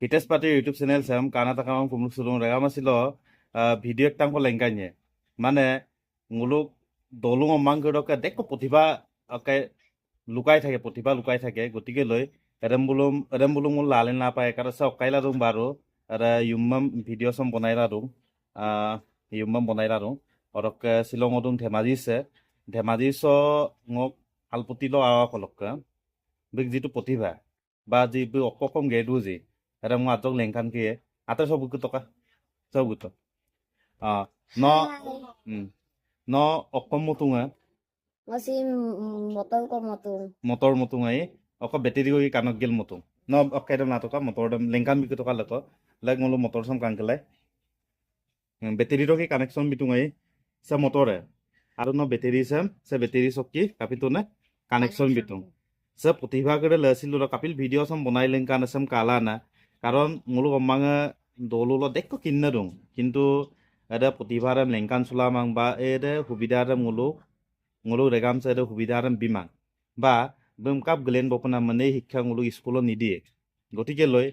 Hites pati YouTube channel sam karena takam kumluk sulung regama silo video ek tangko lengkanya. Mana nguluk dolung omang gerok ke deko potiba oke lukai থাকে প্ৰতিভা লুকাই থাকে গতিকে লৈ এৰেম Blum মোৰ লালেন নাপায় কাৰণ সব কাইলা রুম বারো আরে ইউমাম ভিডিও সম বনাইলা রুম ইউমাম বনাইলা রুম অরক শিলং অদুম ধেমাজি স ngok আলপতিলো আওয়া কলক বিগ যিটো প্ৰতিভা বা যি অককম গেডু যি এটা মই আজক লেংকান কিয়ে আতে সব গুটো টকা সব গুটো ন ন অকম মতুঙা Masih motor kok motor. motor motungai oko battery ko kanak gel motung no ok dam na to ka motor dam lengkan bi to ka lato lag ngolo motor sam kankelai battery ro ki connection bitungai sa motor e aru no battery sam sa battery sokki kapito na connection bitung sa প্রতিভা করে লেছিল র Kapil video sam বনাই লেংকান sam কালা না কারণ ngolo omanga দolulo দেখো কিন্না দং কিন্তু এটা প্রতিভারাম লেংকান চলামাং বা এরে সুবিধারাম ngolo regam sa সুবিধারাম বিমাং বা কাপ গলেন বপনা মানে শিক্ষা ngolo স্কুলত নিদিয়ে গতিকে লৈ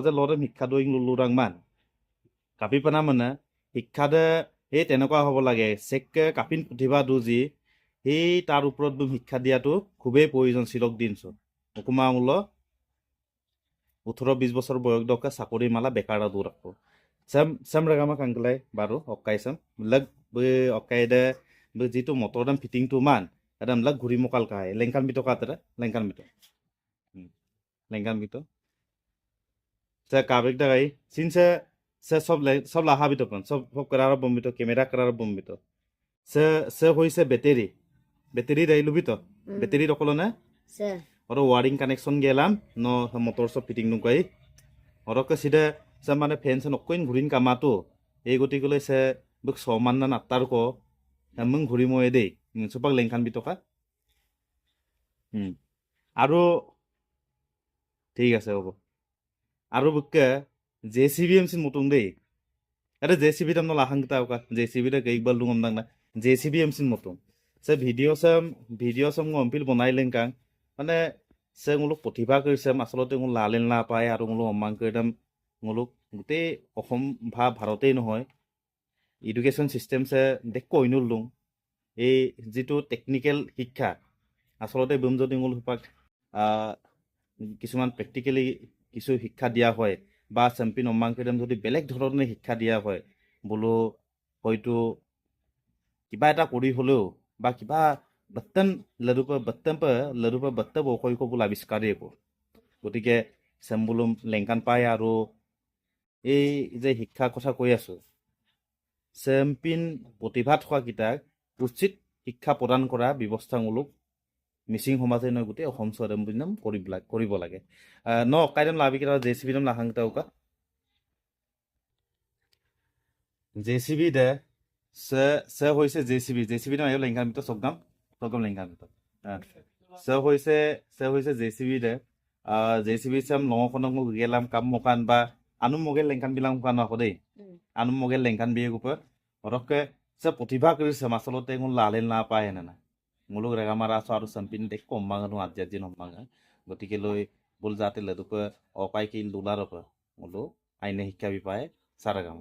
যে লৰে শিক্ষা দই লুলুৰাং মান কাপি পানা মানে শিক্ষা দে এই তেনেকুৱা হ'ব লাগে চেককে কাপিন প্ৰতিভা দুজি সেই তাৰ ওপৰত শিক্ষা দিয়াটো খুবেই প্ৰয়োজন চিলক দিনছো অকুমা মূল 18-20 বছৰ বয়স দকে চাকৰি মালা বেকাৰ দূৰ ৰাখো চেম ৰেগামা কাংকলাই বাৰু অকাই চেম লগ অকাই দে যিটো মটৰ দাম ফিটিংটো মান adam lag guri mokal kai lengkan bito katera lengkan bito sa kabek da gai sin se sob la ha bito pan sob karar bom bito camera karar bom bito se hoise battery dai lu bito battery rokolo na Se. oro wiring connection gelam no motor sob fitting nu kai oro ka sida sa mane fan sa nokkoin gurin kamatu ei goti gole se buk soman na natar ko amung guri mo edei সুপাক লেংখান বিটকা আৰু ঠিক আছে হ'ব আৰু বুকে JCB MC মতুং দেই আরে JCB দাম লাহাং তা ওকা JCB রে গেইবাল লুঙম দাং না জেসিবি এমসি মতুং সে ভিডিও সাম অম্পিল বনাই লেংকাং মানে সে মুলুক প্ৰতিভা কৰিছে আসলতে মুল লালেন না পায় আৰু মুলুক অম্মাং কৰিদাম মুলুক গোটেই অসম ভাৰতেই নহয় এডুকেশ্যন সিস্টেম সে দেখ কইনুল লুং এই যিটো টেকনিক্যাল শিক্ষা আসলতে যদি মূল সোপাক কিছুমান প্ৰেক্টিকেলি কিছু শিক্ষা দিয়া হয় বা চেম্পিয়ন অম্মাংকেডম যদি বেলেগ ধৰণে শিক্ষা দিয়া হয় বোলো হয়তো কিবা এটা কৰি হলেও বা কিবা বত্তন লৰুপা বত্ত বকৈকো বোল আৱিষ্কাৰেই গতিকে চেম্বুলুম লেংকান পায় আৰু এই যে শিক্ষাৰ কথা কৈ আছো চেম্পিয়ন প্ৰতিভা থকা কিতাক উচিত শিক্ষা প্ৰদান কৰা ব্যৱস্থামূলক মিচিং সমাজে নয় গোটেই অসম চৰম বিনাম কৰিব লাগে ন কাইদম লাভি কেটা জেসিবি নাম লাহাংতা উকা জেসিবি দে সে হৈছে জেসিবি নাম আয়ো লেংখান বিত সগম লেংখান বিত সে হৈছে জেসিবি দে জেসিবি সাম লঙখনক গেলাম কাম মকান বা আনু মগেল লেংখান বিলাম কান আকৌ দেই আনু মগেল লেংখান বিয়ে গুপে অৰকে সে প্ৰতিভা কৰিছে মাছলতে কোন লালেন না পায় না মুলুক ৰেগামাৰা আছো আৰু চেম্পিয়ন দেখ কম্মাঙানো আজি নম্মাঙা গতিকে লৈ বল যাতে লেদুকে অপাই কি লুলাৰ মুলু আইনে শিক্ষা বিপায় চাৰাগাম